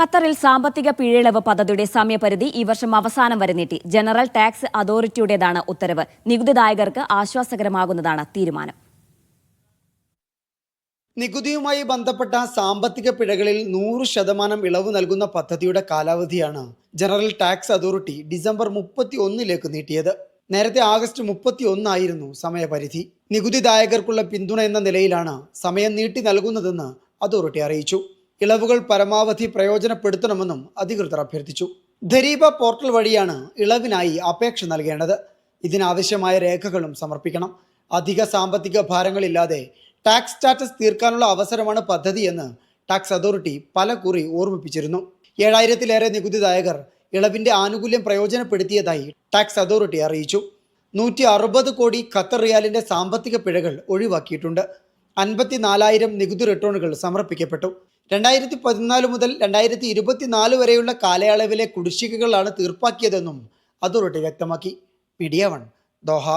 ഖത്തറിൽ സാമ്പത്തിക പിഴയിളവ് പദ്ധതിയുടെ സമയപരിധി ഈ വർഷം അവസാനം വരെ നീട്ടി. ജനറൽ ടാക്സ് അതോറിറ്റിയുടേതാണ് ഉത്തരവ്. നികുതിദായകർക്ക് ആശ്വാസകരമാകുന്നതാണ് തീരുമാനം. നികുതിയുമായി ബന്ധപ്പെട്ട സാമ്പത്തിക പിഴകളിൽ 100% ഇളവ് നൽകുന്ന പദ്ധതിയുടെ കാലാവധിയാണ് ജനറൽ ടാക്സ് അതോറിറ്റി ഡിസംബർ 31 നീട്ടിയത്. നേരത്തെ ആഗസ്റ്റ് 31 ആയിരുന്നു സമയപരിധി. നികുതിദായകർക്കുള്ള പിന്തുണ എന്ന നിലയിലാണ് സമയം നീട്ടി നൽകുന്നതെന്ന് അതോറിറ്റി അറിയിച്ചു. ഇളവുകൾ പരമാവധി പ്രയോജനപ്പെടുത്തണമെന്നും അധികൃതർ അഭ്യർത്ഥിച്ചു. ധരീബ പോർട്ടൽ വഴിയാണ് ഇളവിനായി അപേക്ഷ നൽകേണ്ടത്. ഇതിനാവശ്യമായ രേഖകളും സമർപ്പിക്കണം. അധിക സാമ്പത്തിക ഭാരങ്ങളില്ലാതെ ടാക്സ് സ്റ്റാറ്റസ് തീർക്കാനുള്ള അവസരമാണ് പദ്ധതിയെന്ന് ടാക്സ് അതോറിറ്റി പലകുറി ഓർമ്മിപ്പിച്ചിരുന്നു. 7000-ലേറെ നികുതിദായകർ ഇളവിന്റെ ആനുകൂല്യം പ്രയോജനപ്പെടുത്തിയതായി ടാക്സ് അതോറിറ്റി അറിയിച്ചു. 160 കോടി ഖത്തർ റിയാലിന്റെ സാമ്പത്തിക പിഴകൾ ഒഴിവാക്കിയിട്ടുണ്ട്. 54,000 നികുതി റിട്ടേണുകൾ സമർപ്പിക്കപ്പെട്ടു. 2014 മുതൽ 2024 വരെയുള്ള കാലയളവിലെ കുടിശ്ശികകളാണ് തീർപ്പാക്കിയതെന്നും അതോറിറ്റി വ്യക്തമാക്കി. Media 1 Doha.